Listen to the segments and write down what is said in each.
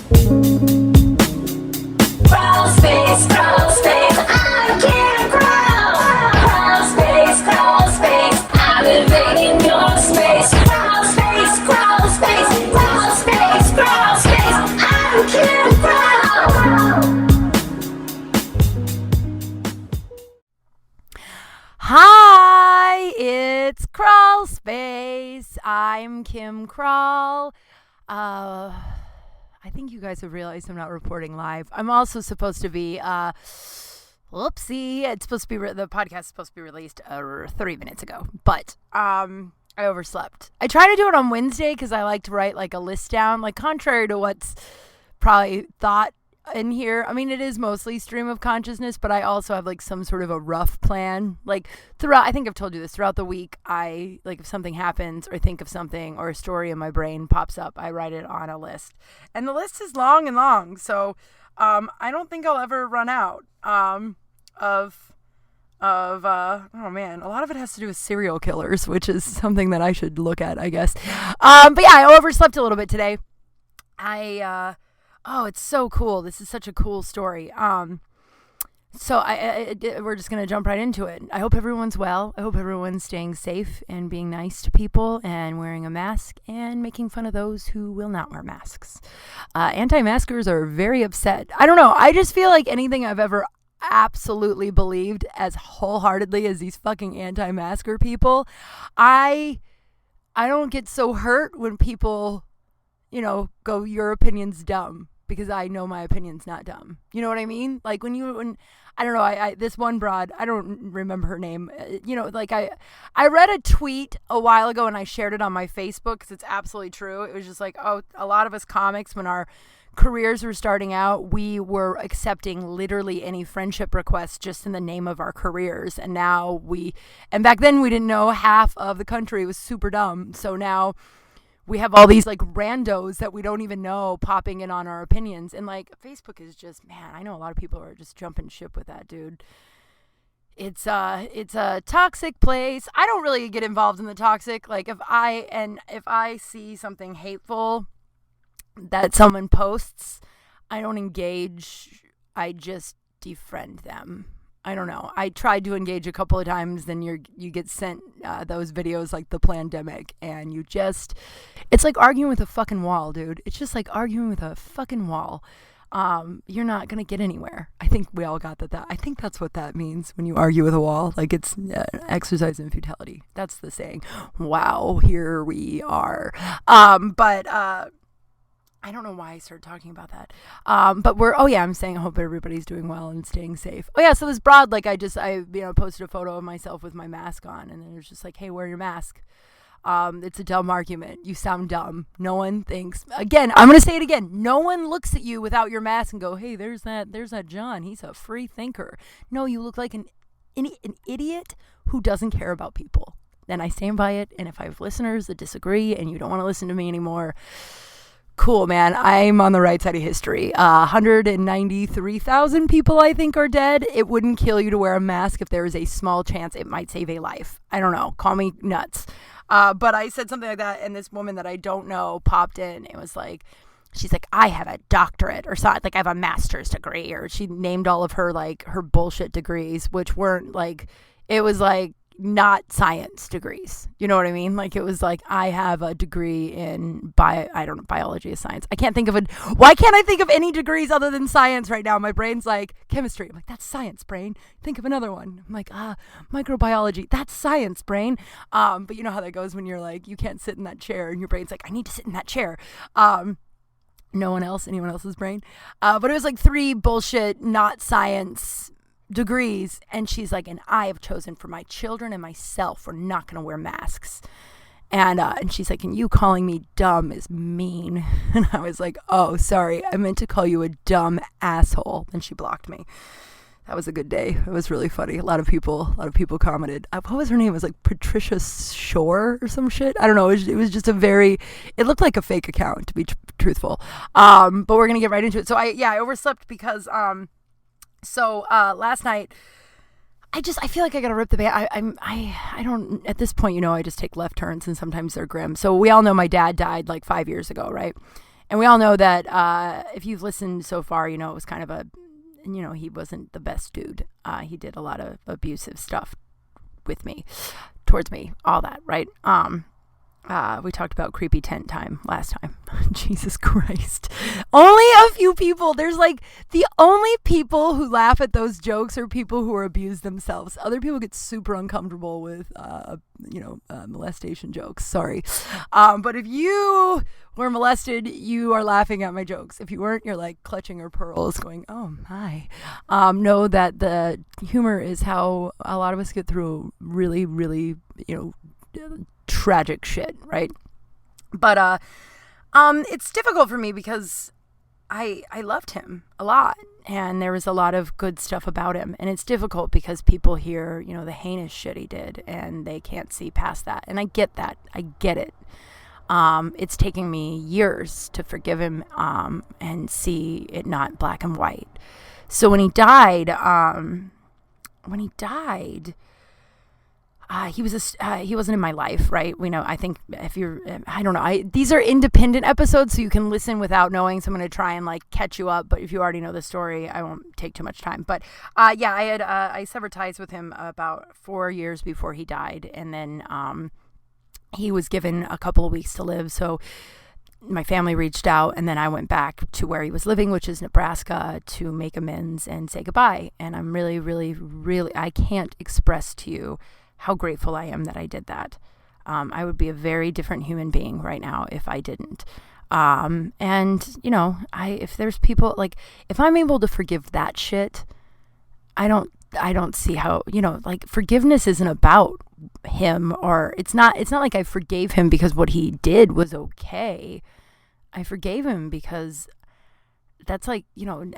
Kral space, I'm Kim Kral. Kral space, I'm invading your space. Kral space, I'm Kim Kral. Hi, it's Kral Space. I'm Kim Kral. I think you guys have realized I'm not reporting live. I'm also supposed to be, whoopsie. It's supposed to be, the podcast is supposed to be released 30 minutes ago, but I overslept. I try to do it on Wednesday because I like to write like a list down, like contrary to what's probably thought in here. I mean, it is mostly stream of consciousness, but I also have like some sort of a rough plan. Like throughout, I think I've told you this, throughout the week, I like if something happens or think of something or a story in my brain pops up, I write it on a list. And the list is long. So I don't think I'll ever run out of oh man, a lot of it has to do with serial killers, which is something that I should look at, I guess. But yeah, I overslept a little bit today. Oh, it's so cool. This is such a cool story. So we're just going to jump right into it. I hope everyone's well. I hope everyone's staying safe and being nice to people and wearing a mask and making fun of those who will not wear masks. Anti-maskers are very upset. I don't know. I just feel like anything I've ever absolutely believed as wholeheartedly as these fucking anti-masker people, I don't get so hurt when people, go, your opinion's dumb. Because I know my opinion's not dumb. You know what I mean? Like when I don't know, I this one broad, I don't remember her name. I read a tweet a while ago and I shared it on my Facebook because it's absolutely true. It was just like, oh, a lot of us comics, when our careers were starting out, we were accepting literally any friendship request just in the name of our careers. And back then we didn't know half of the country was super dumb. So now we have all these like randos that we don't even know popping in on our opinions. And like Facebook is just, man, I know a lot of people are just jumping ship with that, dude. It's a toxic place. I don't really get involved in the toxic. Like if I see something hateful that someone posts, I don't engage. I just defriend them. I don't know. I tried to engage a couple of times, then you get sent those videos like the pandemic, and it's like arguing with a fucking wall, dude. It's just like arguing with a fucking wall. You're not gonna get anywhere. I think we all got that. I think that's what that means when you argue with a wall. Like it's exercise in futility. That's the saying. Wow, here we are. But I don't know why I started talking about that. But I'm saying I hope everybody's doing well and staying safe. Oh yeah, so this broad, like I posted a photo of myself with my mask on, and then it was just like, hey, wear your mask. It's a dumb argument. You sound dumb. No one thinks, again, I'm going to say it again. No one looks at you without your mask and go, hey, there's that John. He's a free thinker. No, you look like an idiot who doesn't care about people. Then I stand by it. And if I have listeners that disagree and you don't want to listen to me anymore, cool, man. I'm on the right side of history. 193,000 people, I think, are dead. It wouldn't kill you to wear a mask if there is a small chance it might save a life. I don't know. Call me nuts. But I said something like that, and this woman that I don't know popped in. It was like, she's like, I have a doctorate or something. Like, I have a master's degree. Or she named all of her, like, her bullshit degrees, which weren't, like, it was, like, not science degrees. You know what I mean? Like it was like, I have a degree in biology is science. Why can't I think of any degrees other than science right now? My brain's like chemistry. I'm like, that's science, brain. Think of another one. I'm like, microbiology. That's science, brain. But you know how that goes when you're like, you can't sit in that chair and your brain's like, I need to sit in that chair. Anyone else's brain. But it was like 3 bullshit, not science degrees, and she's like, and I have chosen for my children and myself, we're not going to wear masks. And she's like, and you calling me dumb is mean. And I was like, oh, sorry, I meant to call you a dumb asshole. And she blocked me. That was a good day. It was really funny. A lot of people commented. What was her name? It was like Patricia Shore or some shit. I don't know. It was just it looked like a fake account, to be truthful. But we're going to get right into it. So I overslept because last night I feel like I gotta rip the band. I don't, at this point, I just take left turns and sometimes they're grim. So we all know my dad died like 5 years ago, right? And we all know that if you've listened so far, it was kind of he wasn't the best dude. He did a lot of abusive stuff with me, towards me, all that, right? We talked about creepy tent time last time. Jesus Christ. Only a few people. There's like the only people who laugh at those jokes are people who are abused themselves. Other people get super uncomfortable with, molestation jokes. Sorry. But if you were molested, you are laughing at my jokes. If you weren't, you're like clutching your pearls going, oh my. Know that the humor is how a lot of us get through really, really, tragic shit, right? But it's difficult for me because I loved him a lot, and there was a lot of good stuff about him, and it's difficult because people hear the heinous shit he did and they can't see past that, and I get that. I get it. It's taking me years to forgive him and see it not black and white. So when he died, he wasn't in my life, right? We know, I think if you're, I don't know, these are independent episodes, so you can listen without knowing, so I'm going to try and like catch you up, but if you already know the story, I won't take too much time. But I severed ties with him about 4 years before he died, and then he was given a couple of weeks to live, so my family reached out, and then I went back to where he was living, which is Nebraska, to make amends and say goodbye. And I'm really, really, really, I can't express to you how grateful I am that I did that. I would be a very different human being right now if I didn't. If there's people, like, if I'm able to forgive that shit, I don't see how, forgiveness isn't about him, or it's not like I forgave him because what he did was okay. I forgave him because that's like,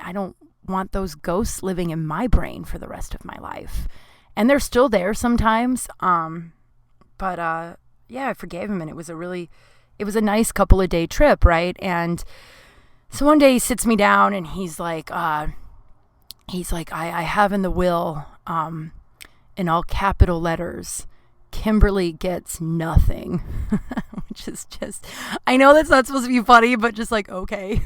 I don't want those ghosts living in my brain for the rest of my life. And they're still there sometimes. I forgave him, and it was a nice couple of day trip, right? And so one day he sits me down and he's like, I have in the will, in all capital letters, Kimberly gets nothing, which is just, I know that's not supposed to be funny, but just like, okay,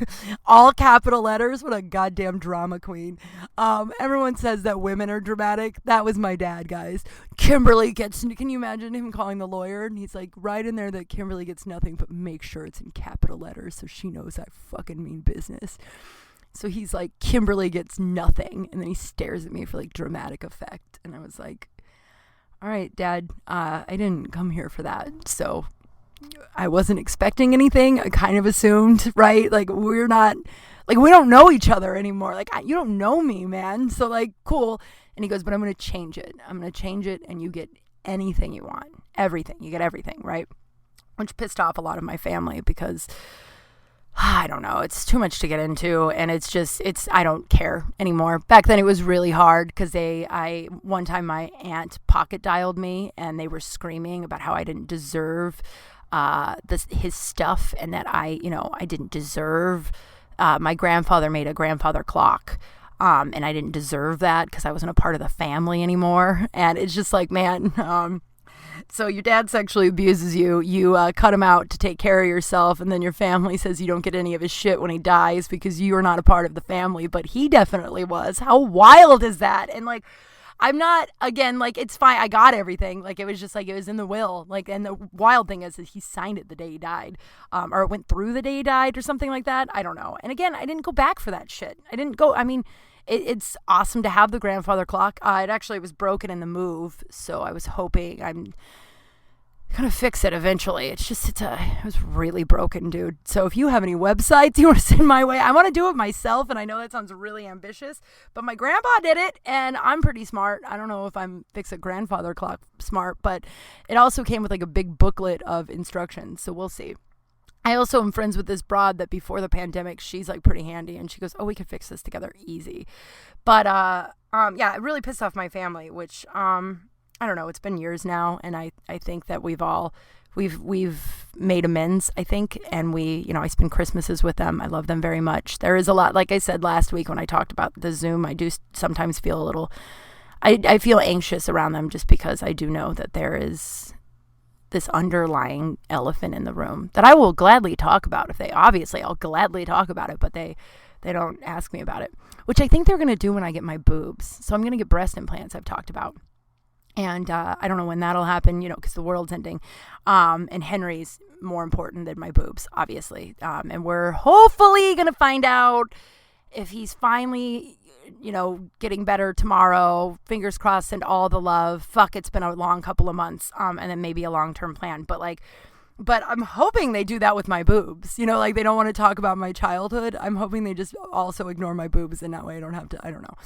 all capital letters. What a goddamn drama queen. Everyone says that women are dramatic. That was my dad, guys. Kimberly gets, can you imagine him calling the lawyer? And he's like, write in there that Kimberly gets nothing, but make sure it's in capital letters so she knows I fucking mean business. So he's like, Kimberly gets nothing. And then he stares at me for like dramatic effect. And I was like, all right, Dad, I didn't come here for that. So I wasn't expecting anything. I kind of assumed, right? Like, we don't know each other anymore. Like, you don't know me, man. So like, cool. And he goes, but I'm going to change it. I'm going to change it, and you get anything you want. Everything. You get everything, right? Which pissed off a lot of my family because, I don't know, it's too much to get into, and I don't care anymore. Back then it was really hard because one time my aunt pocket dialed me, and they were screaming about how I didn't deserve his stuff, and that I didn't deserve, my grandfather made a grandfather clock, and I didn't deserve that because I wasn't a part of the family anymore. And it's just like, man, so your dad sexually abuses you, cut him out to take care of yourself, and then your family says you don't get any of his shit when he dies because you are not a part of the family, but he definitely was. How wild is that? And like, I'm not, again, like, it's fine, I got everything, like, it was just like, it was in the will, like, and the wild thing is that he signed it the day he died, or it went through the day he died or something like that, I don't know. And again, I didn't go back for that shit. It's awesome to have the grandfather clock. It actually was broken in the move, so I was hoping I'm gonna fix it eventually. It was really broken, dude. So if you have any websites you want to send my way, I want to do it myself, and I know that sounds really ambitious, but my grandpa did it, and I'm pretty smart. I don't know if I'm fix a grandfather clock smart, but it also came with like a big booklet of instructions, so we'll see. I also am friends with this broad that before the pandemic, she's like pretty handy, and she goes, oh, we can fix this together easy. But it really pissed off my family, which I don't know, it's been years now, and I think that we've made amends, I think, and I spend Christmases with them. I love them very much. There is a lot, like I said last week when I talked about the Zoom, I do sometimes feel a little, I feel anxious around them just because I do know that there is this underlying elephant in the room that I will gladly talk about. I'll gladly talk about it, but they don't ask me about it, which I think they're going to do when I get my boobs. So I'm going to get breast implants, I've talked about. And I don't know when that'll happen, because the world's ending. And Henry's more important than my boobs, obviously. And we're hopefully going to find out if he's finally, getting better tomorrow. Fingers crossed, and all the love. Fuck, it's been a long couple of months. And then maybe a long-term plan. But I'm hoping they do that with my boobs. They don't want to talk about my childhood. I'm hoping they just also ignore my boobs, and that way I don't have to, I don't know.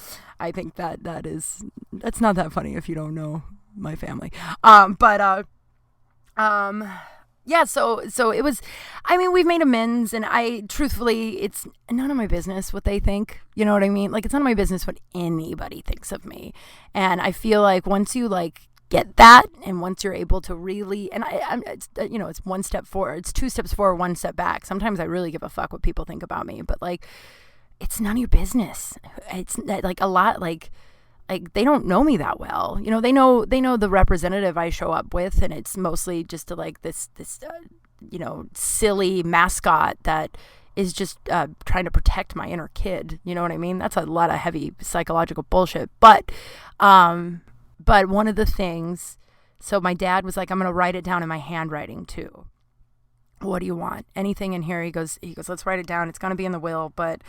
I think that's not that funny if you don't know my family. Yeah, so it was, we've made amends, and truthfully, it's none of my business what they think. You know what I mean? It's none of my business what anybody thinks of me. And I feel like once you, get that, and once you're able to really, and it's one step forward, it's two steps forward, one step back. Sometimes I really give a fuck what people think about me, but it's none of your business. It's a lot, they don't know me that well. They know the representative I show up with, and it's mostly just this silly mascot that is just trying to protect my inner kid. You know what I mean? That's a lot of heavy psychological bullshit, but one of the things, so my dad was like, I'm going to write it down in my handwriting too. What do you want? Anything in here? He goes, let's write it down. It's going to be in the will, but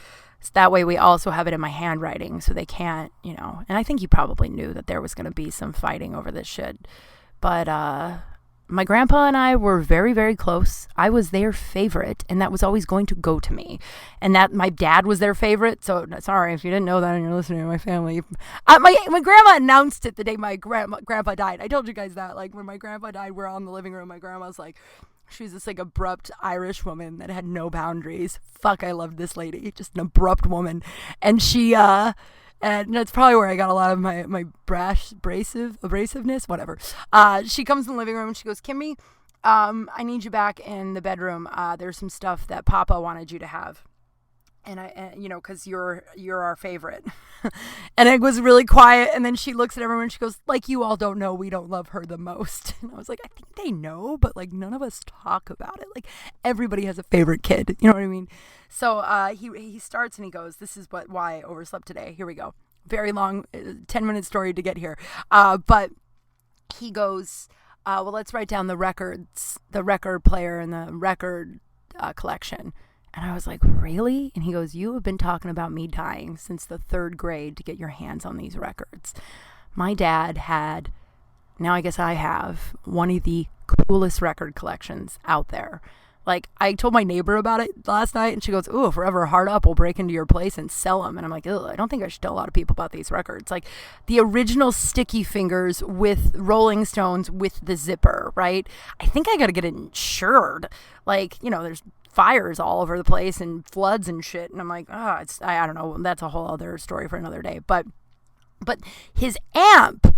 that way we also have it in my handwriting so they can't, and I think he probably knew that there was going to be some fighting over this shit. But, my grandpa and I were very, very close. I was their favorite, and that was always going to go to me. And that my dad was their favorite. So sorry if you didn't know that and you're listening to my family. My grandma announced it the day my grandpa died. I told you guys that. When my grandpa died, we're all in the living room. My grandma's she's this abrupt Irish woman that had no boundaries. Fuck, I loved this lady. Just an abrupt woman. And she, and that's probably where I got a lot of my abrasiveness, whatever. She comes in the living room and she goes, Kimmy, I need you back in the bedroom. There's some stuff that Papa wanted you to have. And cause you're our favorite. And it was really quiet. And then she looks at everyone and she goes, you all don't know, we don't love her the most. And I was like, I think they know, but none of us talk about it. Everybody has a favorite kid. You know what I mean? So, he starts and he goes, this is why I overslept today. Here we go. Very long, 10-minute story to get here. But he goes, well, let's write down the records, the record player and the record, collection. And I was like, really? And he goes, you have been talking about me dying since the 3rd grade to get your hands on these records. My dad had, now I guess I have, one of the coolest record collections out there. I told my neighbor about it last night, and she goes, ooh, if we're ever hard up, we'll break into your place and sell them. And I'm like, ugh, I don't think I should tell a lot of people about these records. The original Sticky Fingers with Rolling Stones with the zipper, right? I think I got to get it insured. There's fires all over the place and floods and shit. And I'm like, I don't know. That's a whole other story for another day. But his amp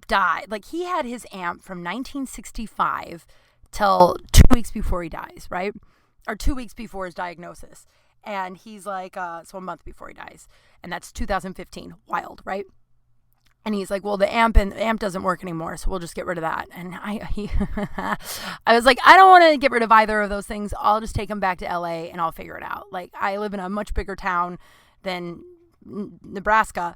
died. He had his amp from 1965 till 2 weeks before he dies, right? Or 2 weeks before his diagnosis. And he's so a month before he dies. And that's 2015. Wild, right? And he's like, well, the amp doesn't work anymore, so we'll just get rid of that. And I was like, I don't want to get rid of either of those things. I'll just take them back to LA and I'll figure it out. I live in a much bigger town than Nebraska.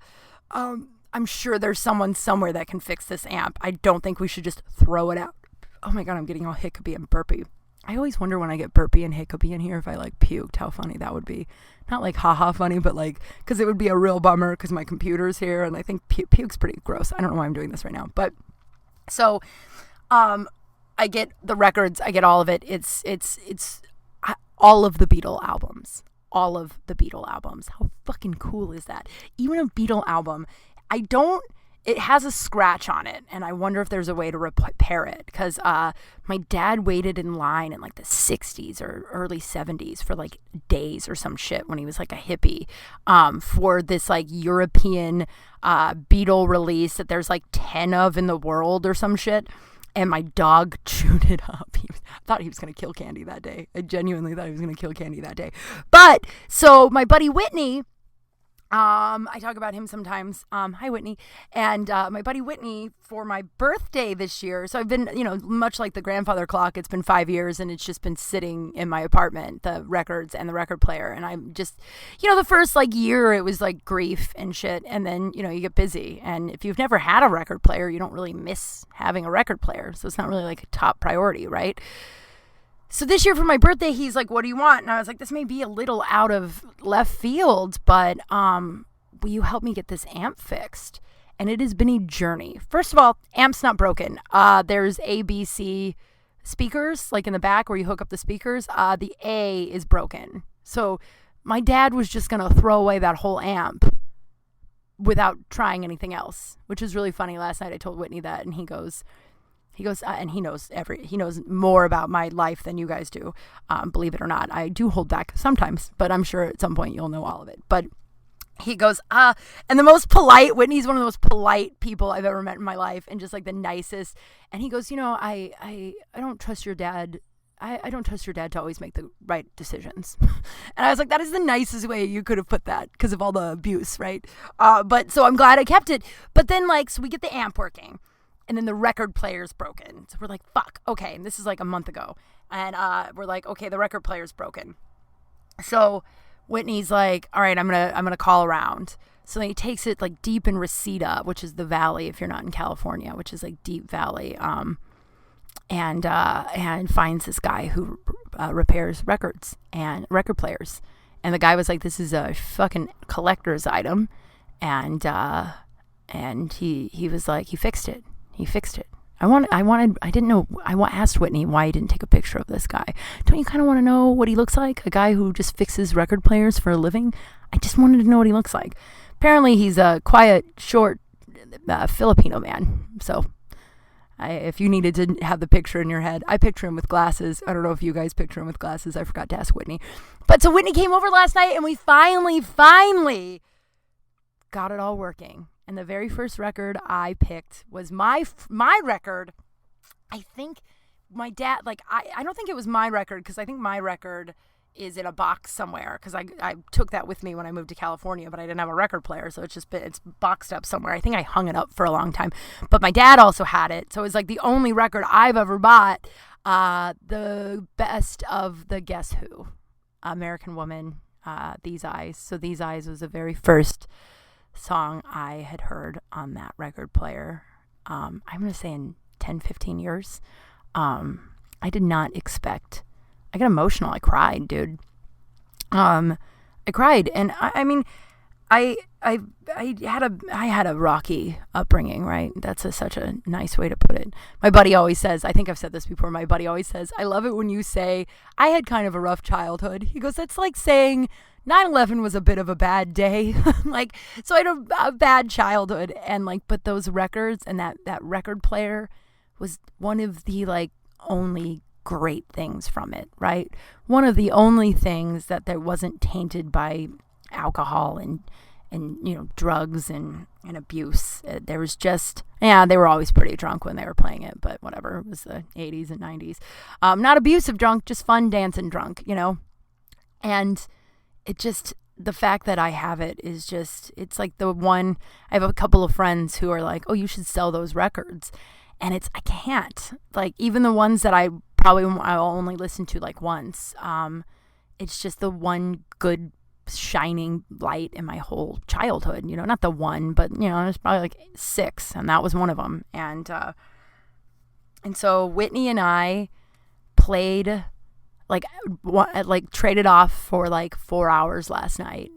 I'm sure there's someone somewhere that can fix this amp. I don't think we should just throw it out. Oh my God, I'm getting all hiccupy and burpy. I always wonder when I get burpy and hiccupy in here if I puked, how funny that would be. Not haha funny, but because it would be a real bummer because my computer's here and I think puke's pretty gross. I don't know why I'm doing this right now. But so I get the records, I get all of it. It's all of the Beatle albums. All of the Beatle albums. How fucking cool is that? Even a Beatle album, it has a scratch on it, and I wonder if there's a way to repair it, because my dad waited in line in the 60s or early 70s for days or some shit when he was a hippie for this European Beatle release that there's 10 of in the world or some shit, and my dog chewed it up. I thought he was going to kill Candy that day. I genuinely thought he was going to kill Candy that day. But so my buddy Whitney I talk about him sometimes. Hi, Whitney. And my buddy Whitney, for my birthday this year. So I've been, much like the grandfather clock, it's been 5 years and it's just been sitting in my apartment, the records and the record player. And I'm just, the first year it was like grief and shit. And then, you get busy. And if you've never had a record player, you don't really miss having a record player. So it's not really like a top priority, right? So this year for my birthday, he's like, what do you want? And I was like, this may be a little out of left field, but will you help me get this amp fixed? And it has been a journey. First of all, amp's not broken. There's ABC speakers, like in the back where you hook up the speakers. The A is broken. So my dad was just going to throw away that whole amp without trying anything else, which is really funny. Last night I told Whitney that, and he goes, and he knows more about my life than you guys do. Believe it or not, I do hold back sometimes, but I'm sure at some point you'll know all of it. But he goes, and the most polite, Whitney's one of the most polite people I've ever met in my life, and just like the nicest. And he goes, I don't trust your dad. I don't trust your dad to always make the right decisions. And I was like, that is the nicest way you could have put that because of all the abuse, right? But so I'm glad I kept it. But then so we get the amp working. And then the record player's broken. So we're like, fuck, okay. And this is like a month ago. And we're like, okay, the record player's broken. So Whitney's like, all right, I'm gonna call around. So then he takes it like deep in Reseda, which is the valley if you're not in California, which is like deep valley. And finds this guy who repairs records and record players. And the guy was like, this is a fucking collector's item. And he was like, he fixed it. He fixed it. I asked Whitney why he didn't take a picture of this guy. Don't you kind of want to know what he looks like? A guy who just fixes record players for a living? I just wanted to know what he looks like. Apparently he's a quiet, short Filipino man. So if you needed to have the picture in your head, I picture him with glasses. I don't know if you guys picture him with glasses. I forgot to ask Whitney. But so Whitney came over last night and we finally got it all working. And the very first record I picked was my record. I think my dad, I don't think it was my record because I think my record is in a box somewhere because I took that with me when I moved to California, but I didn't have a record player. So it's boxed up somewhere. I think I hung it up for a long time. But my dad also had it. So it was like the only record I've ever bought. The best of the Guess Who, American Woman, These Eyes. So These Eyes was the very first song I had heard on that record player. I'm going to say in 10, 15 years. I did not expect. I got emotional. I cried, dude. I cried. And I mean, I had a rocky upbringing, right? That's such a nice way to put it. My buddy always says, I think I've said this before, my buddy always says, I love it when you say, I had kind of a rough childhood. He goes, that's like saying 9/11 was a bit of a bad day. So I had a bad childhood. And but those records and that record player was one of the only great things from it, right? One of the only things that wasn't tainted by alcohol and drugs and abuse. There was just, they were always pretty drunk when they were playing it, but whatever. It was the 80s and 90s. Not abusive drunk, just fun dancing drunk, And it just, the fact that I have it is just, it's like the one, I have a couple of friends who are like, oh, you should sell those records. And I can't. Even the ones that I'll only listen to once. It's just the one good shining light in my whole childhood, not the one, but there's probably 6, and that was one of them. And so Whitney and I played traded off for 4 hours last night.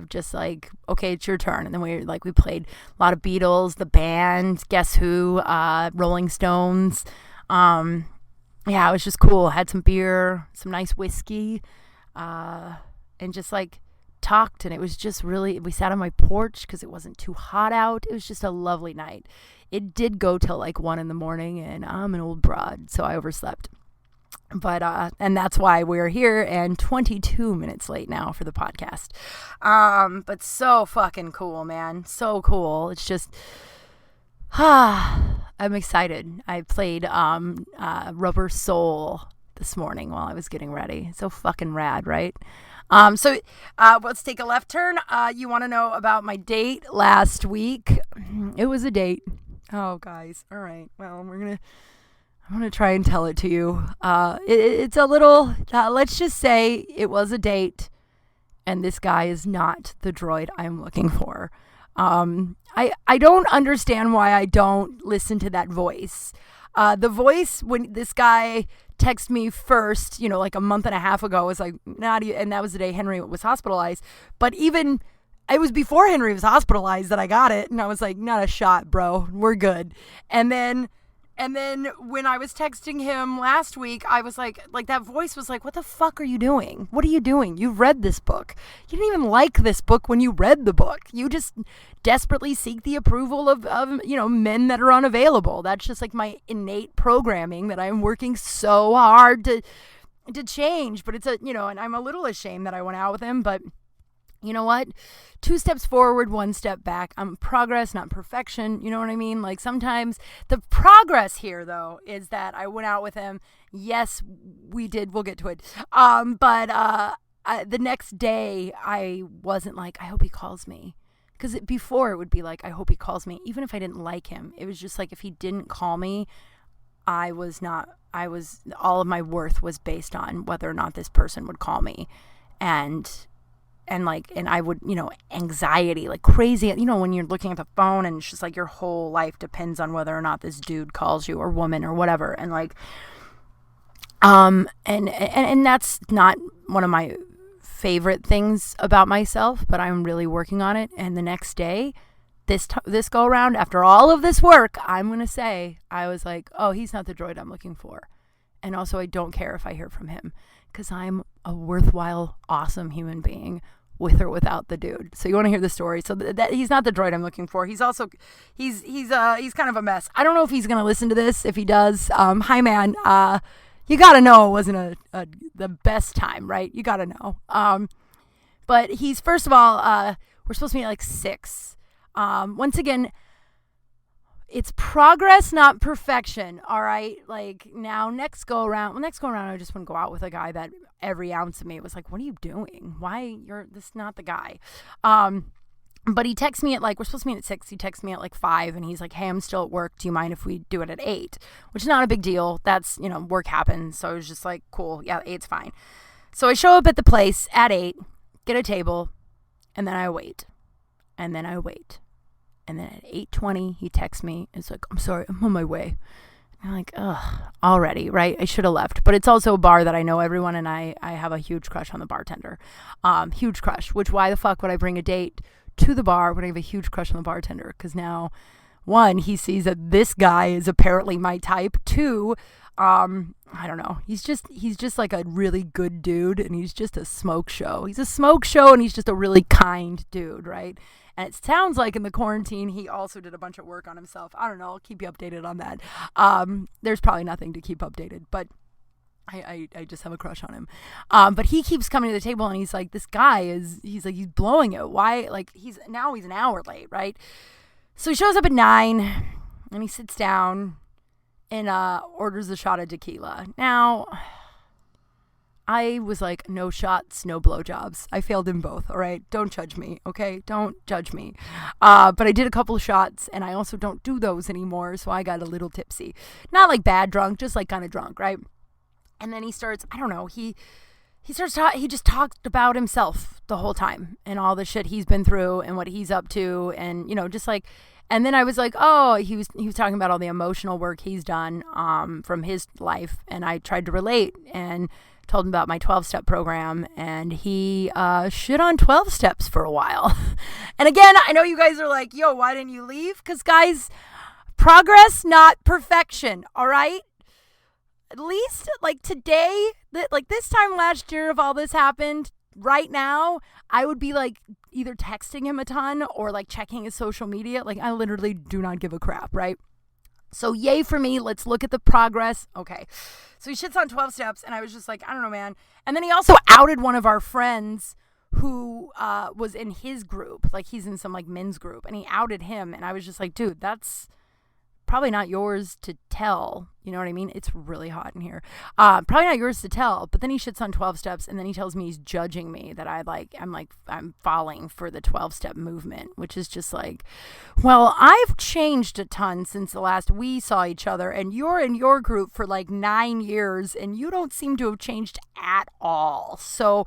Just okay, it's your turn. And then we played a lot of Beatles, the band, Guess Who, Rolling Stones. It was just cool. Had some beer, some nice whiskey, and just talked. And it was just really, we sat on my porch because it wasn't too hot out. It was just a lovely night. It did go till 1 a.m, and I'm an old broad, so I overslept. But and that's why we're here and 22 minutes late now for the podcast. But so fucking cool, man. So cool. It's just I'm excited. I played Rubber Soul this morning while I was getting ready. So fucking rad, right? Let's take a left turn. You want to know about my date last week? It was a date. Oh, guys. All right. Well, I'm gonna try and tell it to you. It's a little. Let's just say it was a date, and this guy is not the droid I'm looking for. I don't understand why I don't listen to that voice. The voice when this guy texted me first, like a month and a half ago, was like, and that was the day Henry was hospitalized. But even, it was before Henry was hospitalized that I got it. And I was like, not a shot, bro. We're good. And then when I was texting him last week, I was like that voice was like, what the fuck are you doing? What are you doing? You've read this book. You didn't even like this book when you read the book. You just desperately seek the approval of men that are unavailable. That's just like my innate programming that I'm working so hard to change. But it's and I'm a little ashamed that I went out with him, but you know what? 2 steps forward, 1 step back. I'm progress, not perfection. You know what I mean? Like sometimes the progress here, though, is that I went out with him. Yes, we did. We'll get to it. But the next day, I wasn't like, I hope he calls me. Because before it would be like, I hope he calls me. Even if I didn't like him, it was just like if he didn't call me, all of my worth was based on whether or not this person would call me. And I would, anxiety, like crazy, when you're looking at the phone and it's just like your whole life depends on whether or not this dude calls you or woman or whatever. And like, and that's not one of my favorite things about myself, but I'm really working on it. And the next day, this go around, after all of this work, I'm going to say, I was like, oh, he's not the droid I'm looking for. And also I don't care if I hear from him because I'm a worthwhile, awesome human being with or without the dude. So you want to hear the story. So that he's not the droid I'm looking for. He's also, he's kind of a mess. I don't know if he's going to listen to this. If he does, hi man, you got to know it wasn't the best time, right? You got to know. But he's, first of all, we're supposed to meet at like 6. Once again, it's progress, not perfection. All right. Like now, next go around, I just wouldn't go out with a guy that every ounce of me was like, what are you doing? Why this is not the guy. But he texts me at we're supposed to meet at 6. He texts me at 5 and he's like, hey, I'm still at work. Do you mind if we do it at 8? Which is not a big deal. That's, work happens. So I was just like, cool. Yeah, 8's fine. So I show up at the place at 8, get a table, and then I wait. And then I wait. And then at 8:20, he texts me. It's like, I'm sorry, I'm on my way. And I'm like, ugh, already, right? I should have left. But it's also a bar that I know everyone, and I have a huge crush on the bartender. Huge crush, which why the fuck would I bring a date to the bar when I have a huge crush on the bartender? Because now, 1, he sees that this guy is apparently my type. 2, I don't know. He's just like a really good dude, and he's just a smoke show. He's a smoke show, and he's just a really kind dude, right? And it sounds like in the quarantine, he also did a bunch of work on himself. I don't know. I'll keep you updated on that. There's probably nothing to keep updated, but I just have a crush on him. But he keeps coming to the table and he's like, this guy he's blowing it. Why? Like he's an hour late, right? So he shows up at 9 and he sits down and orders a shot of tequila. Now, I was like, no shots, no blowjobs. I failed in both, all right? Don't judge me, okay? Don't judge me. But I did a couple of shots, and I also don't do those anymore, so I got a little tipsy. Not like bad drunk, just like kind of drunk, right? And then he starts, I don't know, he just talked about himself the whole time and all the shit he's been through and what he's up to and, just like, and then I was like, oh, he was talking about all the emotional work he's done from his life, and I tried to relate and told him about my 12-step program, and he shit on 12 steps for a while. And again, I know you guys are like, yo, why didn't you leave? Because guys, progress, not perfection, all right? At least like today, like this time last year, if all this happened right now, I would be like either texting him a ton or like checking his social media. Like I literally do not give a crap, right? So yay for me. Let's look at the progress. Okay. So he shits on 12 steps and I was just like, I don't know, man. And then he also outed one of our friends who was in his group. Like he's in some like men's group and he outed him. And I was just like, dude, that's probably not yours to tell. You know what I mean? It's really hot in here. Probably not yours to tell. But then he shits on 12 steps, and then he tells me he's judging me, that I'm falling for the 12-step movement, which is just like, well, I've changed a ton since the last we saw each other, and you're in your group for like 9 years, and you don't seem to have changed at all. So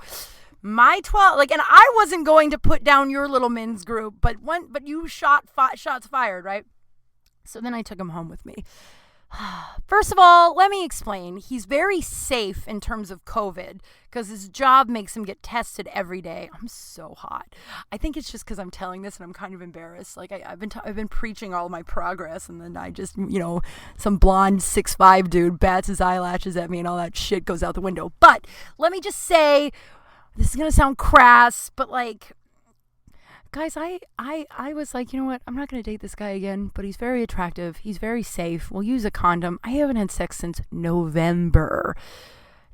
my 12, like, and I wasn't going to put down your little men's group, but you shots fired, right? So then I took him home with me. First of all, let me explain. He's very safe in terms of COVID because his job makes him get tested every day. I'm so hot. I think it's just because I'm telling this and I'm kind of embarrassed. Like I've been preaching all my progress, and then I just, some blonde 6'5" dude bats his eyelashes at me and all that shit goes out the window. But let me just say, this is gonna sound crass, but like, guys, I was like, you know what? I'm not going to date this guy again, but he's very attractive. He's very safe. We'll use a condom. I haven't had sex since November.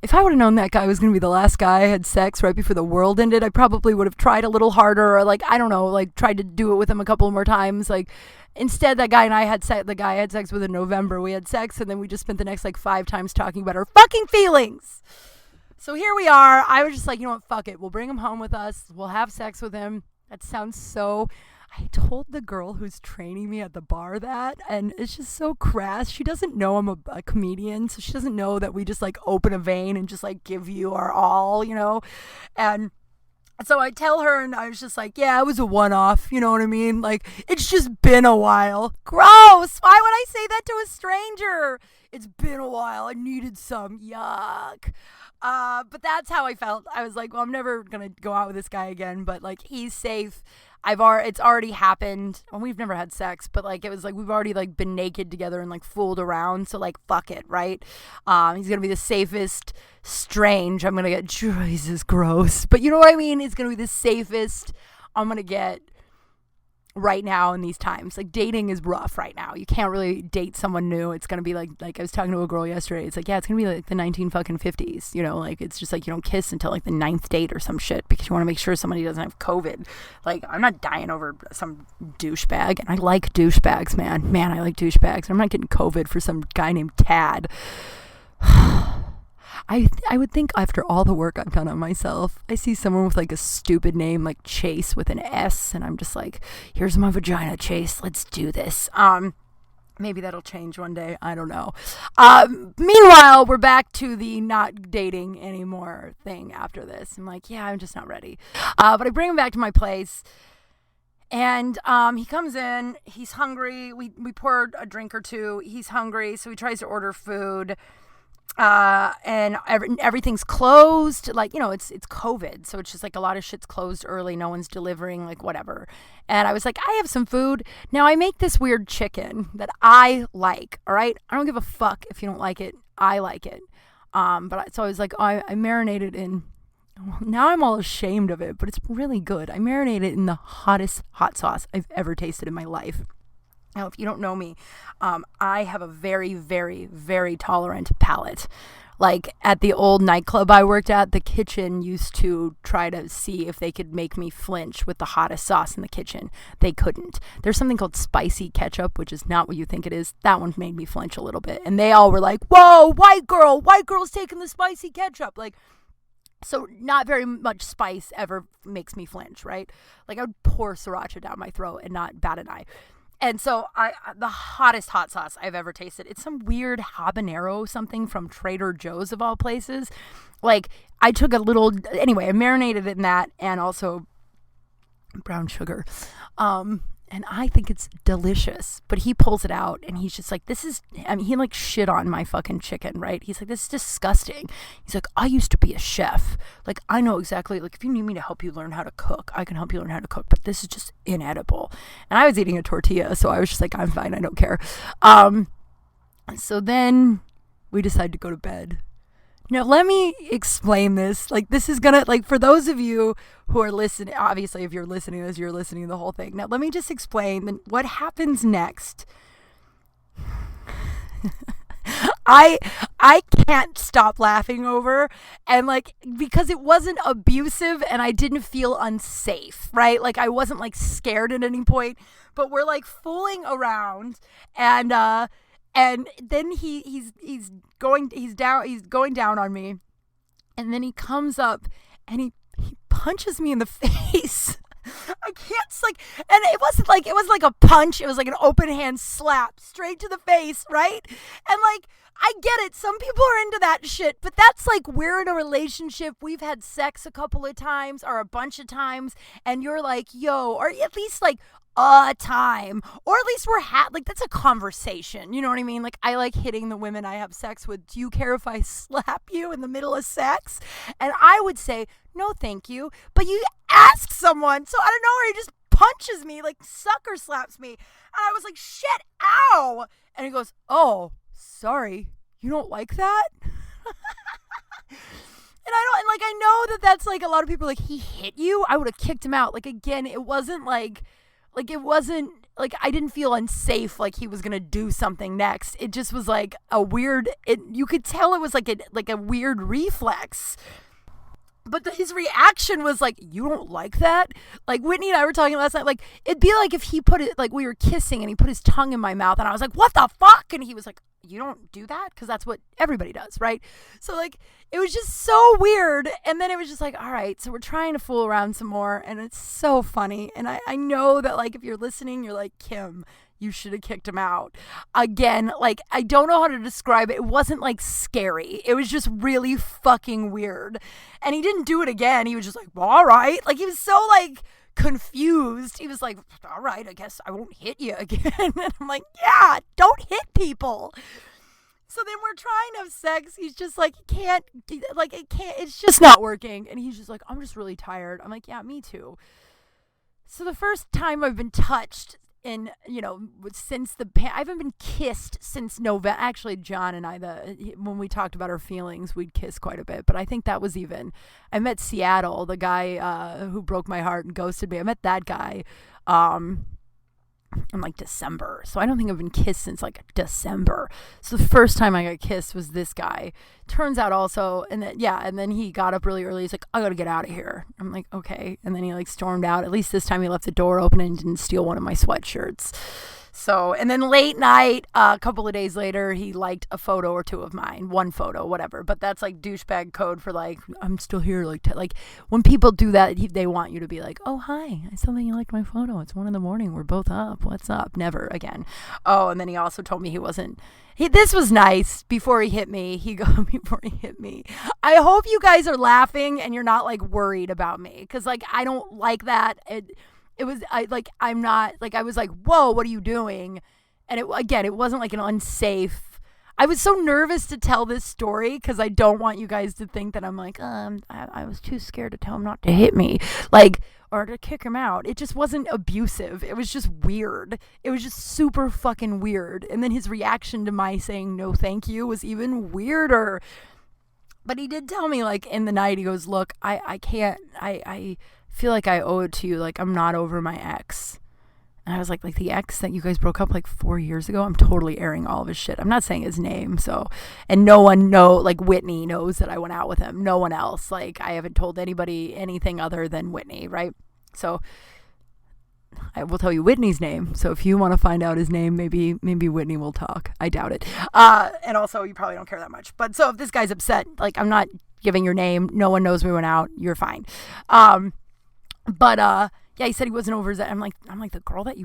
If I would have known that guy was going to be the last guy I had sex right before the world ended, I probably would have tried a little harder, or like, I don't know, like tried to do it with him a couple more times. Like, instead, that guy and I had sex, the guy I had sex with in November, we had sex, and then we just spent the next like 5 times talking about our fucking feelings. So here we are. I was just like, you know what? Fuck it. We'll bring him home with us. We'll have sex with him. That sounds so... I told the girl who's training me at the bar that, and it's just so crass. She doesn't know I'm a comedian, so she doesn't know that we just like open a vein and just like give you our all, And so I tell her, and I was just like, yeah, it was a one-off, you know what I mean? Like, it's just been a while. Gross! Why would I say that to a stranger? It's been a while. I needed some. Yuck. But that's how I felt. I was like, well, I'm never going to go out with this guy again, but like, he's safe. It's already happened. Well, we've never had sex, but like, it was like, we've already like been naked together and like fooled around. So like, fuck it. Right. He's going to be the safest. Strange. I'm going to get, Jesus, gross. But you know what I mean? It's going to be the safest I'm going to get right now in these times. Like, dating is rough right now. You can't really date someone new. It's gonna be like I was talking to a girl yesterday. It's like, yeah, it's gonna be like the 1950s. Like, it's just like you don't kiss until like the 9th date or some shit because you want to make sure somebody doesn't have COVID. Like, I'm not dying over some douchebag, and I like douchebags, man. I like douchebags. I'm not getting COVID for some guy named Tad. I would think after all the work I've done on myself, I see someone with like a stupid name like Chase with an S, and I'm just like, here's my vagina, Chase. Let's do this. Maybe that'll change one day. I don't know. Meanwhile, we're back to the not dating anymore thing after this. I'm like, yeah, I'm just not ready. But I bring him back to my place. And he comes in. He's hungry. We poured a drink or two. He's hungry, so he tries to order food. And everything's closed. Like, it's COVID, so it's just like a lot of shit's closed early. No one's delivering, like, whatever. And I was like, I have some food. Now, I make this weird chicken that I like, all right? I don't give a fuck if you don't like it. I like it. So I was like, I marinated in... Now I'm all ashamed of it, but it's really good. I marinated in the hottest hot sauce I've ever tasted in my life. Now, if you don't know me, I have a very, very, very tolerant palate. Like, at the old nightclub I worked at, the kitchen used to try to see if they could make me flinch with the hottest sauce in the kitchen. They couldn't. There's something called spicy ketchup, which is not what you think it is. That one made me flinch a little bit. And they all were like, whoa, white girl's taking the spicy ketchup. Like, so not very much spice ever makes me flinch, right? Like, I would pour sriracha down my throat and not bat an eye. And so the hottest hot sauce I've ever tasted, it's some weird habanero something from Trader Joe's of all places. Like, I took anyway, I marinated it in that and also brown sugar. And I think it's delicious, but he pulls it out and he's just like, he like shit on my fucking chicken, right? He's like, this is disgusting. He's like, I used to be a chef. Like, I know exactly, like, if you need me to help you learn how to cook, I can help you learn how to cook, but this is just inedible. And I was eating a tortilla, so I was just like, I'm fine, I don't care. So then we decided to go to bed. Now, let me explain this. Like, this is gonna, like, for those of you who are listening, obviously, if you're listening to this, you're listening to the whole thing. Now, let me just explain what happens next. I can't stop laughing over, and like, because it wasn't abusive and I didn't feel unsafe, right? Like I wasn't like scared at any point, but we're like fooling around, and then he's going down on me, and then he comes up and he punches me in the face. I can't, like, and it wasn't like a punch. It was like an open hand slap straight to the face, right? And like, I get it. Some people are into that shit, but that's like, we're in a relationship. We've had sex a couple of times or a bunch of times, and you're like, yo, or at least like a time, or at least we're like, that's a conversation. You know what I mean? Like, I like hitting the women I have sex with. Do you care if I slap you in the middle of sex? And I would say, no, thank you. But you ask someone, so I don't know, or he just punches me, like sucker slaps me. And I was like, shit, ow. And he goes, oh, sorry, you don't like that? And I know that's like, a lot of people are like, he hit you? I would have kicked him out. Like, again, it wasn't like I didn't feel unsafe, like he was gonna do something next. It just was like a weird, you could tell it was like a weird reflex. But his reaction was like, you don't like that? Like, Whitney and I were talking last night, like, it'd be like if he put it, like, we were kissing and he put his tongue in my mouth and I was like, what the fuck? And he was like, you don't do that? Because that's what everybody does, right? So, like, it was just so weird. And then it was just like, all right, so we're trying to fool around some more. And it's so funny. And I know that, like, if you're listening, you're like, Kim, you should have kicked him out. Again, like, I don't know how to describe it. It wasn't like scary. It was just really fucking weird. And he didn't do it again. He was just like, well, all right. Like, he was so like confused. He was like, all right, I guess I won't hit you again. And I'm like, yeah, don't hit people. So then we're trying to have sex. He's just like, it's just not working. And he's just like, I'm just really tired. I'm like, yeah, me too. So the first time I've been touched in, since I haven't been kissed since November. Actually, John and I, when we talked about our feelings, we'd kiss quite a bit. But I think that was I met Seattle, the guy who broke my heart and ghosted me. I met that guy in like December. So I don't think I've been kissed since like December. So the first time I got kissed was this guy. Turns out also, and then he got up really early. He's like, I gotta get out of here. I'm like, okay. And then he like stormed out. At least this time he left the door open and didn't steal one of my sweatshirts. So, and then late night, a couple of days later, he liked a photo or two of mine, one photo, whatever. But that's like douchebag code for like, I'm still here. Like when people do that, they want you to be like, oh, hi, I saw that you liked my photo. It's 1 a.m. We're both up. What's up? Never again. Oh, and then he also told me this was nice before he hit me. I hope you guys are laughing and you're not like worried about me. Because like, I don't like that. I was like, whoa, what are you doing? And it wasn't like an unsafe. I was so nervous to tell this story because I don't want you guys to think that I'm like, I was too scared to tell him not to hit me, like, or to kick him out. It just wasn't abusive. It was just weird. It was just super fucking weird. And then his reaction to my saying no thank you was even weirder. But he did tell me, like, in the night, he goes, look, I can't, I feel like I owe it to you. Like, I'm not over my ex. And I was like the ex that you guys broke up like 4 years ago? I'm totally airing all of his shit. I'm not saying his name, so. And no one like Whitney knows that I went out with him. No one else. Like, I haven't told anybody anything other than Whitney, right? So I will tell you Whitney's name. So if you want to find out his name, maybe Whitney will talk. I doubt it. And also, you probably don't care that much. But so if this guy's upset, like, I'm not giving your name. No one knows we went out. You're fine. Yeah, he said he wasn't over his. I'm like the girl that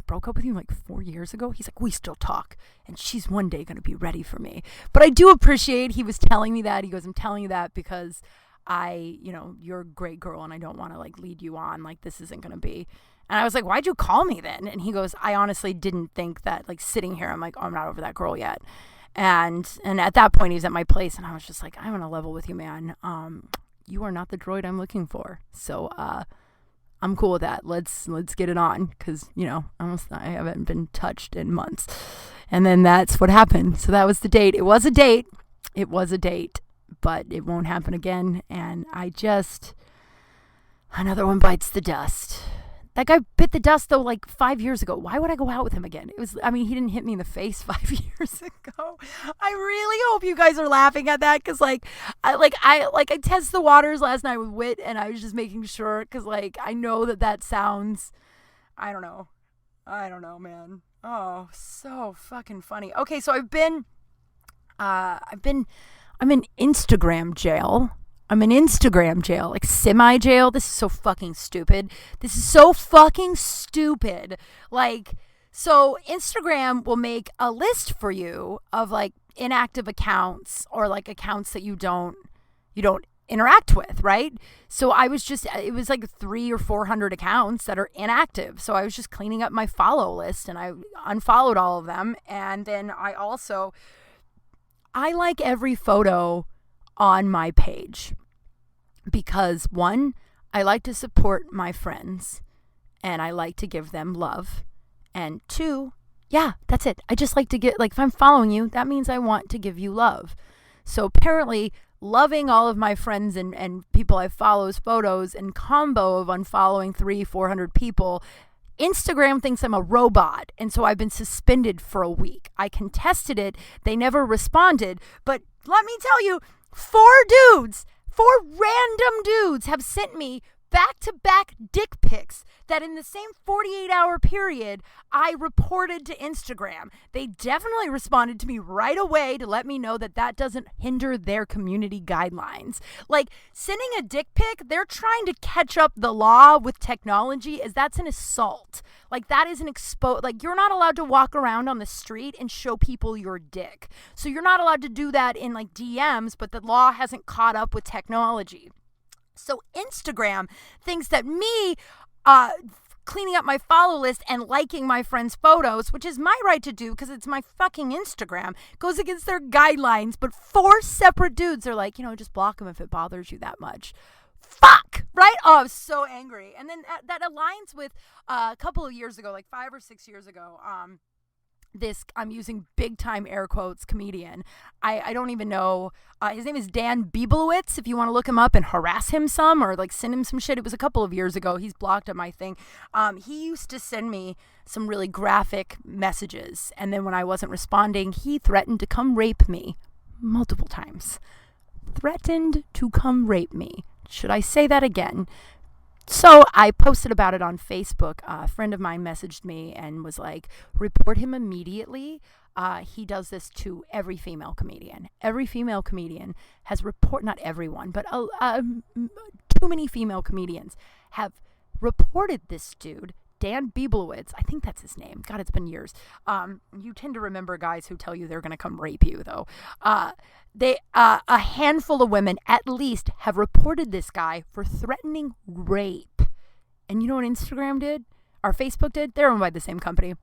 broke up with you like 4 years ago. He's like, we still talk, and she's one day gonna be ready for me. But I do appreciate he was telling me that. He goes, I'm telling you that because you're a great girl, and I don't want to like lead you on. Like, this isn't gonna be. And I was like, why'd you call me then? And he goes, I honestly didn't think that, like, sitting here, I'm like, oh, I'm not over that girl yet. And at that point, he was at my place, and I was just like, I'm on a level with you, man. You are not the droid I'm looking for. So, I'm cool with that. Let's get it on, because I haven't been touched in months. And then that's what happened. So that was the date. It was a date, but it won't happen again. And another one bites the dust. That guy bit the dust though like 5 years ago. Why would I go out with him again? He didn't hit me in the face 5 years ago. I really hope you guys are laughing at that because I tested the waters last night with Wit and I was just making sure because I know that sounds, I don't know, man. Oh, so fucking funny. Okay, so I'm in Instagram jail. I'm in Instagram jail, like semi-jail. This is so fucking stupid. So Instagram will make a list for you of inactive accounts or accounts that you don't interact with, right? So it was 300 or 400 accounts that are inactive. So I was just cleaning up my follow list and I unfollowed all of them. And then I like every photo on my page because 1, I like to support my friends and I like to give them love, and 2, yeah, that's it. I just like to get, if I'm following you, that means I want to give you love. So apparently loving all of my friends and people I follow's photos and combo of unfollowing 300-400 people, Instagram thinks I'm a robot, and so I've been suspended for a week. I contested it. They never responded, but let me tell you, 4 random dudes have sent me back-to-back dick pics that in the same 48-hour period I reported to Instagram. They definitely responded to me right away to let me know that doesn't hinder their community guidelines. Sending a dick pic, they're trying to catch up the law with technology as that's an assault. That is an you're not allowed to walk around on the street and show people your dick. So you're not allowed to do that in DMs, but the law hasn't caught up with technology. So Instagram thinks that me cleaning up my follow list and liking my friends' photos, which is my right to do because it's my fucking Instagram, goes against their guidelines. But 4 separate dudes are just block them if it bothers you that much. Fuck! Right? Oh, I was so angry. And then that aligns with a couple of years ago, 5 or 6 years ago, this, I'm using big time air quotes, comedian. I don't even know. His name is Dan Biebelowitz. If you want to look him up and harass him some or send him some shit. It was a couple of years ago. He's blocked on my thing. He used to send me some really graphic messages. And then when I wasn't responding, he threatened to come rape me multiple times. Threatened to come rape me. Should I say that again? So I posted about it on Facebook. A friend of mine messaged me and was like, report him immediately. He does this to every female comedian. Every female comedian has not everyone, but too many female comedians have reported this dude, Dan Biebelowitz. I think that's his name. God, it's been years. You tend to remember guys who tell you they're going to come rape you, though. A handful of women at least have reported this guy for threatening rape. And you know what Instagram did? Or Facebook did? They're owned by the same company.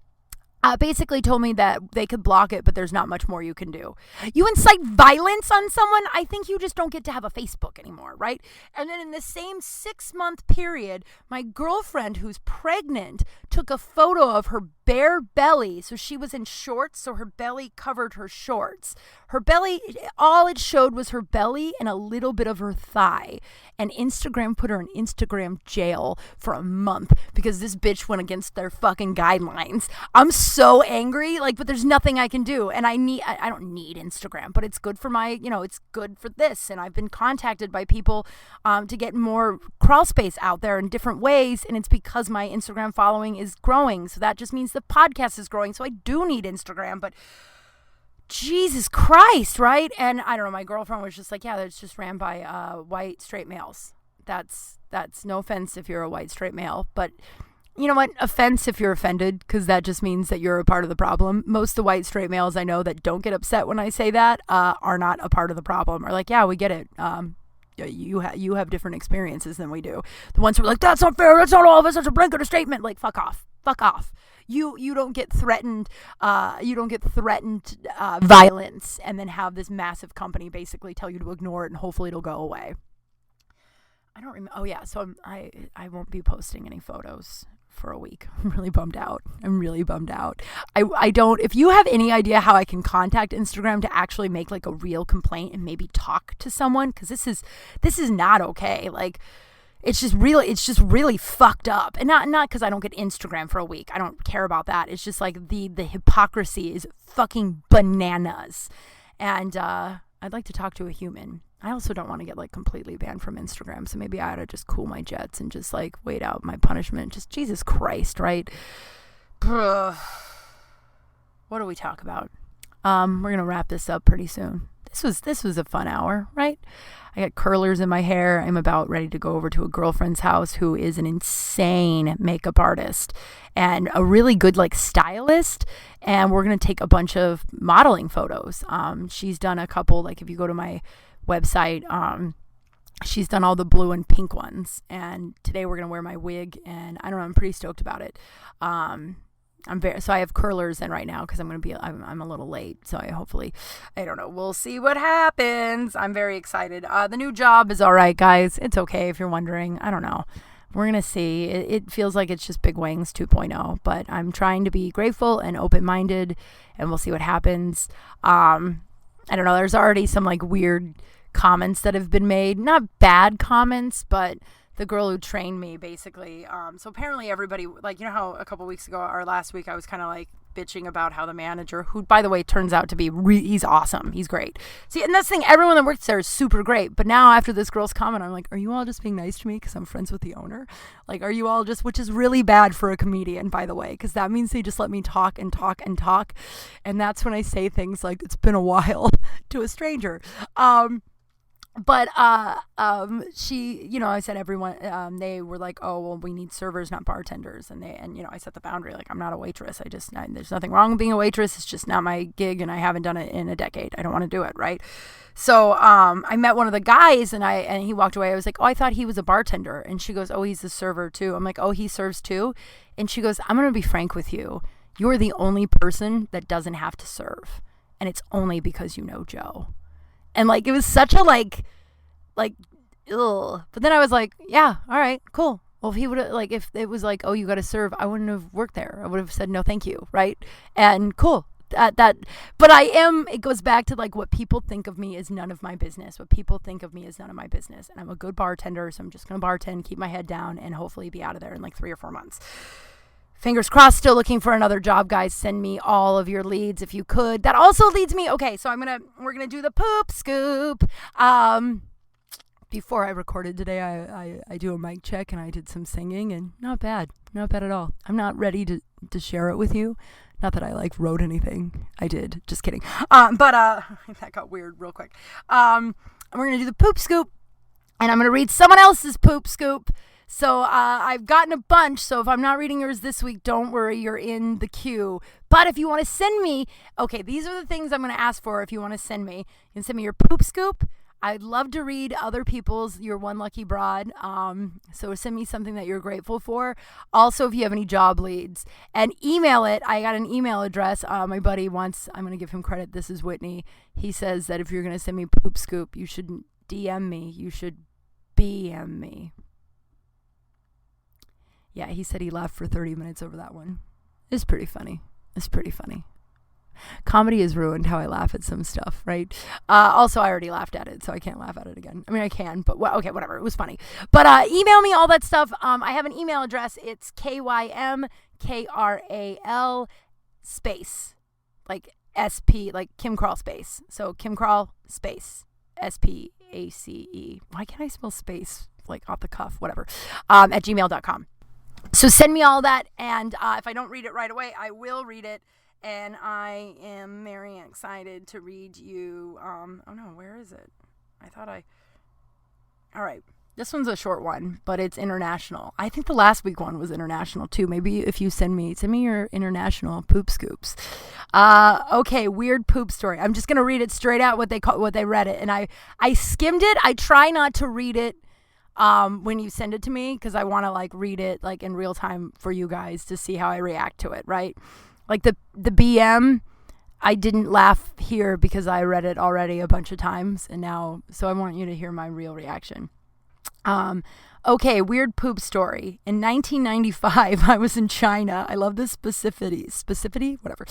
Basically told me that they could block it, but there's not much more you can do. You incite violence on someone, I think you just don't get to have a Facebook anymore, right? And then in the same 6-month period, my girlfriend who's pregnant took a photo of her bare belly. So she was in shorts, so her belly covered her shorts. Her belly, all it showed was her belly and a little bit of her thigh. And Instagram put her in Instagram jail for a month because this bitch went against their fucking guidelines. I'm so angry, but there's nothing I can do. And I don't need Instagram, but it's good for it's good for this. And I've been contacted by people to get more crawl space out there in different ways. And it's because my Instagram following is growing. So that just means the podcast is growing. So I do need Instagram, but Jesus Christ, right? And I don't know, my girlfriend was just like, yeah, that's just ran by white straight males. That's no offense if you're a white straight male, but you know what? Offense if you're offended, because that just means that you're a part of the problem. Most of the white straight males I know that don't get upset when I say that are not a part of the problem. Are like, yeah, we get it. You have different experiences than we do. The ones who are like, that's not fair. That's not all of us. That's a blanket statement. Fuck off. Fuck off. You don't get threatened. Violence and then have this massive company basically tell you to ignore it and hopefully it'll go away. I don't remember. Oh yeah. So I won't be posting any photos for a week. I'm really bummed out. I don't, if you have any idea how I can contact Instagram to actually make a real complaint and maybe talk to someone, because this is not okay. it's just really fucked up. And not because I don't get Instagram for a week. I don't care about that. It's just like the hypocrisy is fucking bananas. And I'd like to talk to a human. I also don't want to get like completely banned from Instagram. So maybe I ought to just cool my jets and just like wait out my punishment. Just Jesus Christ, right? What do we talk about? We're gonna wrap this up pretty soon. This was a fun hour, right? I got curlers in my hair. I'm about ready to go over to a girlfriend's house who is an insane makeup artist and a really good like stylist. And we're going to take a bunch of modeling photos. She's done a couple, like if you go to my website, she's done all the blue and pink ones. And today we're going to wear my wig, and I don't know, I'm pretty stoked about it. So I have curlers in right now because I'm a little late. So I don't know. We'll see what happens. I'm very excited. The new job is all right, guys. It's okay if you're wondering. I don't know. We're going to see. It feels like it's just Big Wings 2.0, but I'm trying to be grateful and open-minded, and we'll see what happens. I don't know. There's already some like weird comments that have been made. Not bad comments, but the girl who trained me, basically. So apparently everybody, like, you know how a couple weeks ago or last week I was kind of like bitching about how the manager, who by the way turns out to be he's awesome, he's great. See, and that's the thing, everyone that works there is super great. But now after this girl's comment, I'm like, are you all just being nice to me because I'm friends with the owner? Like, are you all just, which is really bad for a comedian, by the way, because that means they just let me talk and talk and talk, and that's when I say things like it's been a while to a stranger. But she, you know, I said everyone, they were like, oh, well, we need servers, not bartenders. And you know, I set the boundary, like, I'm not a waitress. There's nothing wrong with being a waitress. It's just not my gig, and I haven't done it in a decade. I don't want to do it, right? So I met one of the guys, and he walked away. I was like, oh, I thought he was a bartender. And she goes, oh, he's a server too. I'm like, oh, he serves too? And she goes, I'm going to be frank with you. You're the only person that doesn't have to serve. And it's only because you know Joe. And like, it was such a like, ugh. But then I was like, yeah, all right, cool. Well, if he would have, like, if it was like, oh, you got to serve, I wouldn't have worked there. I would have said, no, thank you. Right. And cool. But it goes back to like what people think of me is none of my business. What people think of me is none of my business. And I'm a good bartender. So I'm just going to bartend, keep my head down, and hopefully be out of there in like 3 or 4 months. Fingers crossed, still looking for another job, guys. Send me all of your leads if you could. That also leads me, okay, so we're going to do the poop scoop. Before I recorded today, I do a mic check, and I did some singing, and not bad at all. I'm not ready to share it with you. Not that I like wrote anything. I did, just kidding. But that got weird real quick. And we're going to do the poop scoop, and I'm going to read someone else's poop scoop. So I've gotten a bunch, so if I'm not reading yours this week, don't worry, you're in the queue. But if you want to send me, okay, these are the things I'm going to ask for if you want to send me. You can send me your poop scoop. I'd love to read other people's, your one lucky broad. So send me something that you're grateful for. Also, if you have any job leads. And email it. I got an email address. My buddy wants, I'm going to give him credit. This is Whitney. He says that if you're going to send me poop scoop, you shouldn't DM me. You should BM me. Yeah, he said he laughed for 30 minutes over that one. It's pretty funny. Comedy has ruined how I laugh at some stuff, right? Also, I already laughed at it, so I can't laugh at it again. I mean, I can, but okay, whatever. It was funny. But email me all that stuff. I have an email address. It's KYMKRAL space, like SP, like kymkralspace. So kymkralspace, SPACE. Why can't I spell space like off the cuff? Whatever. At gmail.com. So send me all that, and if I don't read it right away, I will read it, and I am very excited to read you, oh no, where is it? All right, this one's a short one, but it's international. I think the last week one was international too. Maybe if you send me your international poop scoops. Okay, weird poop story. I'm just going to read it straight out what they read it, and I skimmed it. I try not to read it when you send it to me, because I want to like read it like in real time for you guys to see how I react to it, right? Like the BM, I didn't laugh here because I read it already a bunch of times, and now, so I want you to hear my real reaction. Okay, weird poop story. In 1995, I was in China. I love this specificity, whatever.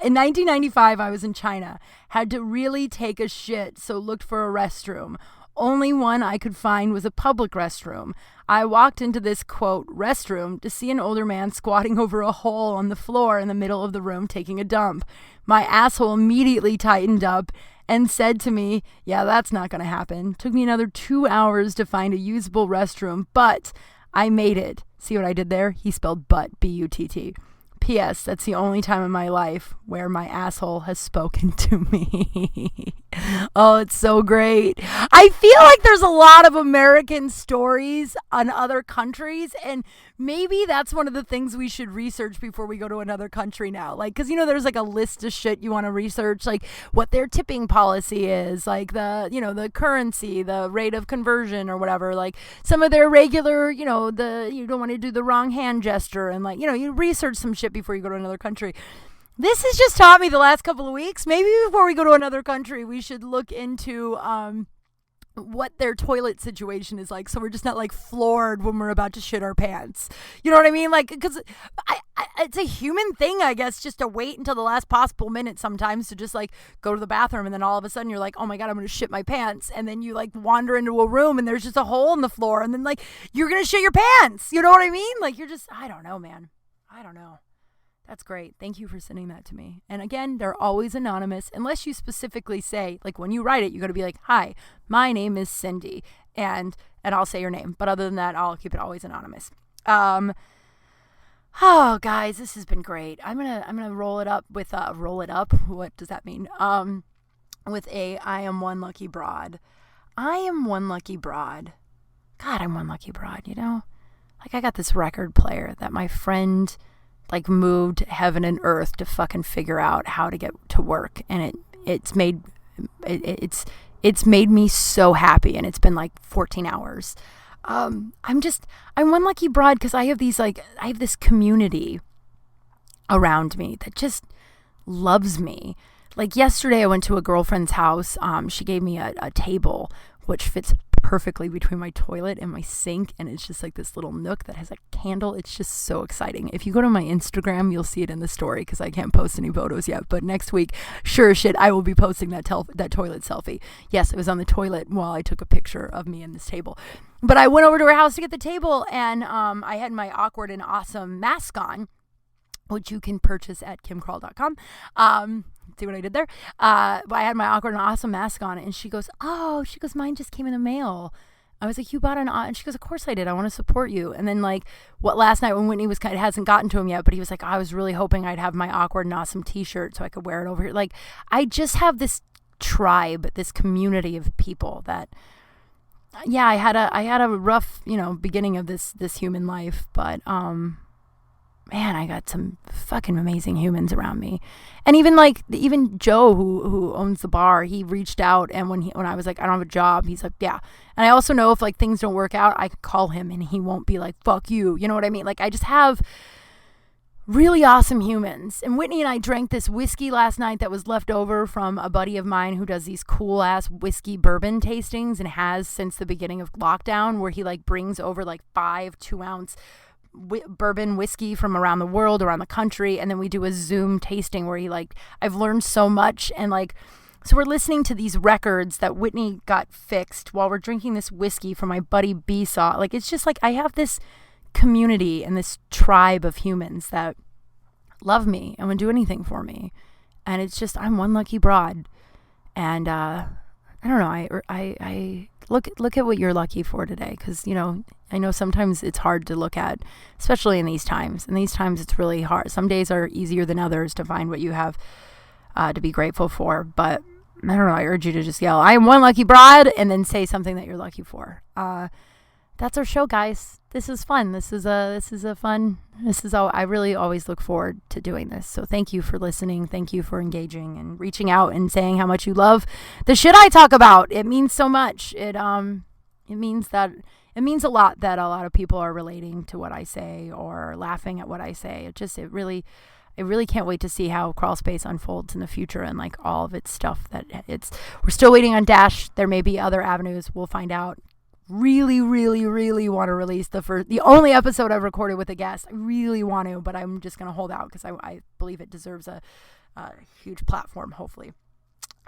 In 1995, I was in China. Had to really take a shit, so looked for a restroom. only one I could find was a public restroom. I walked into this, quote, restroom to see an older man squatting over a hole on the floor in the middle of the room taking a dump. My asshole immediately tightened up and said to me, yeah, that's not going to happen. Took me another 2 hours to find a usable restroom, but I made it. See what I did there? He spelled butt, B-U-T-T. P.S. That's the only time in my life where my asshole has spoken to me. Oh, it's so great. I feel like there's a lot of American stories on other countries, and maybe that's one of the things we should research before we go to another country now. Like, because, there's like a list of shit you want to research, like what their tipping policy is, like the currency, the rate of conversion or whatever, like some of their regular, you don't want to do the wrong hand gesture, and like, you research some shit before you go to another country. This has just taught me the last couple of weeks. Maybe before we go to another country, we should look into what their toilet situation is like, so we're just not like floored when we're about to shit our pants. You know what I mean? Like, because it's a human thing, I guess, just to wait until the last possible minute sometimes to just like go to the bathroom, and then all of a sudden you're like, oh my God, I'm going to shit my pants. And then you like wander into a room and there's just a hole in the floor, and then like you're going to shit your pants. You know what I mean? Like, you're just, I don't know, man. I don't know. That's great. Thank you for sending that to me. And again, they're always anonymous unless you specifically say, like when you write it, you got to be like, hi, my name is Cindy, and I'll say your name. But other than that, I'll keep it always anonymous. Oh, guys, this has been great. I'm gonna roll it up with roll it up. What does that mean? With I am one lucky broad. I am one lucky broad. God, I'm one lucky broad. Like I got this record player that my friend like moved heaven and earth to fucking figure out how to get to work, and it's made me so happy, and it's been like 14 hours. I'm one lucky broad because I have this community around me that just loves me. Like yesterday I went to a girlfriend's house. She gave me a table which fits perfectly between my toilet and my sink, and it's just like this little nook that has a candle. It's just so exciting. If you go to my Instagram, you'll see it in the story because I can't post any photos yet, but next week, sure as shit, I will be posting that toilet selfie. Yes, it was on the toilet while I took a picture of me and this table. But I went over to her house to get the table, and I had my awkward and awesome mask on, which you can purchase at kymkralspace.com. See what I did there? But I had my awkward and awesome mask on, and she goes, mine just came in the mail. I was like, you bought and she goes, of course I did. I want to support you. And then like last night when Whitney it hasn't gotten to him yet, but he was like, I was really hoping I'd have my awkward and awesome t-shirt so I could wear it over here. Like, I just have this tribe, this community of people that, yeah, I had a rough, beginning of this human life, but, man, I got some fucking amazing humans around me. And even Joe, who owns the bar, he reached out, and when I was like, I don't have a job, he's like, yeah. And I also know if like things don't work out, I could call him and he won't be like, fuck you. You know what I mean? Like, I just have really awesome humans. And Whitney and I drank this whiskey last night that was left over from a buddy of mine who does these cool ass whiskey bourbon tastings and has since the beginning of lockdown, where he like brings over like 5 2-ounce bourbon whiskey from around the world, around the country, and then we do a Zoom tasting where I've learned so much, and so we're listening to these records that Whitney got fixed while we're drinking this whiskey from my buddy B-Saw. Like, it's just like I have this community and this tribe of humans that love me and would do anything for me, and it's just, I'm one lucky broad. And I don't know, I look at what you're lucky for today, because I know sometimes it's hard to look at, especially in these times. In these times, it's really hard. Some days are easier than others to find what you have to be grateful for. But I don't know, I urge you to just yell, I am one lucky broad, and then say something that you're lucky for. That's our show, guys. This is fun. This is I really always look forward to doing this. So thank you for listening. Thank you for engaging and reaching out and saying how much you love the shit I talk about. It means so much. It means a lot that a lot of people are relating to what I say or laughing at what I say. I really can't wait to see how Kral Space unfolds in the future, and like all of its stuff we're still waiting on Dash. There may be other avenues. We'll find out. Really, really, really want to release the only episode I've recorded with a guest. I really want to, but I'm just going to hold out because I believe it deserves a huge platform, hopefully.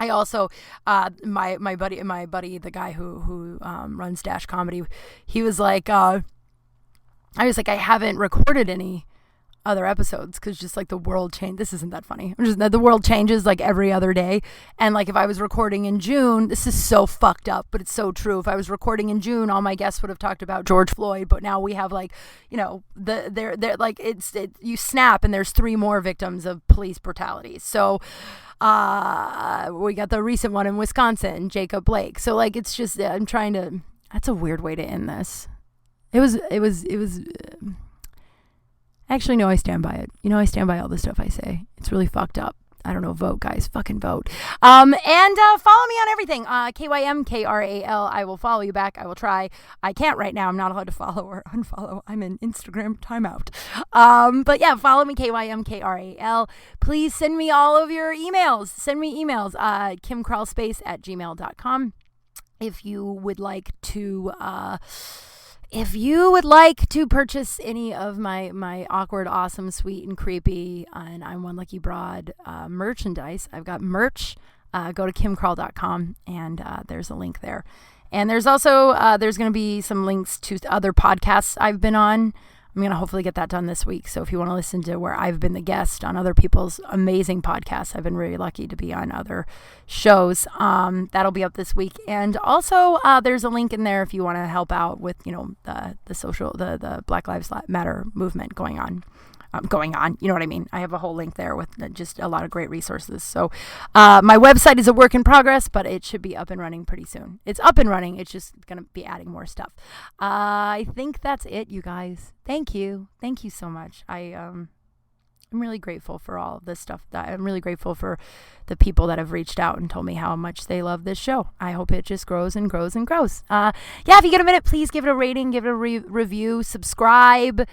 I also, my buddy, the guy who runs Dash Comedy, he was like, I was like, I haven't recorded any other episodes because just like the world changed. This isn't that funny. Just the world changes like every other day. And like if I was recording in June, this is so fucked up, but it's so true. If I was recording in June, all my guests would have talked about George Floyd, but now we have like, you know, they're like you snap and there's 3 more victims of police brutality. So we got the recent one in Wisconsin, Jacob Blake. So like it's just that's a weird way to end this. It was Actually, no, I stand by it. You know, I stand by all the stuff I say. It's really fucked up. I don't know. Vote, guys. Fucking vote. And follow me on everything. KYMKRAL. I will follow you back. I will try. I can't right now. I'm not allowed to follow or unfollow. I'm in Instagram timeout. But yeah, follow me, KYMKRAL. Please send me all of your emails. Send me emails. kymkralspace@gmail.com. If you would like to purchase any of my awkward, awesome, sweet, and creepy, and I'm One Lucky Broad merchandise, I've got merch. Go to kymkral.com, and there's a link there. And there's also, there's going to be some links to other podcasts I've been on. I'm going to hopefully get that done this week. So if you want to listen to where I've been the guest on other people's amazing podcasts, I've been really lucky to be on other shows. That'll be up this week. And also there's a link in there if you want to help out with, you know, the Black Lives Matter movement going on. You know what I mean? I have a whole link there with just a lot of great resources. So my website is a work in progress, but it should be up and running pretty soon. It's up and running. It's just going to be adding more stuff. I think that's it, you guys. Thank you. Thank you so much. I'm really grateful for all of this stuff. I'm really grateful for the people that have reached out and told me how much they love this show. I hope it just grows and grows and grows. Yeah, if you get a minute, please give it a rating, give it a review, subscribe.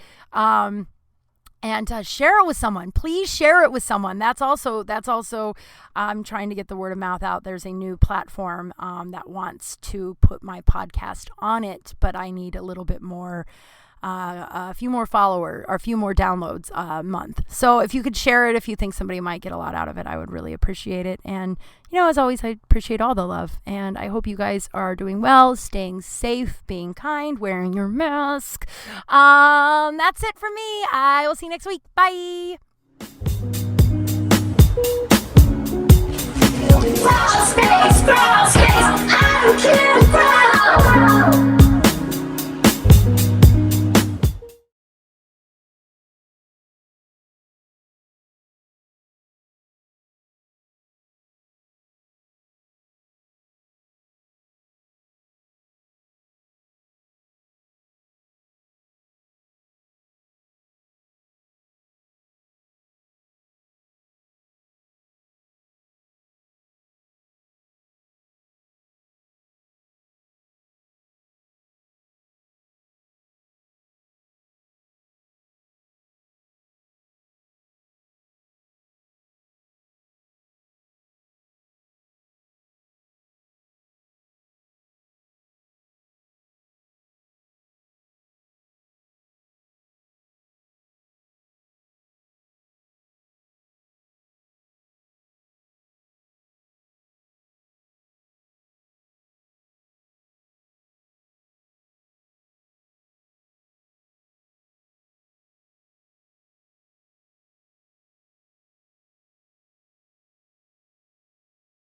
And share it with someone. Please share it with someone. That's also I'm trying to get the word of mouth out. There's a new platform that wants to put my podcast on it, but I need a little bit more, a few more followers or a few more downloads a month. So if you could share it, if you think somebody might get a lot out of it, I would really appreciate it. And, you know, as always, I appreciate all the love. And I hope you guys are doing well, staying safe, being kind, wearing your mask. That's it for me. I will see you next week. Bye. Kral space, I'm Kral.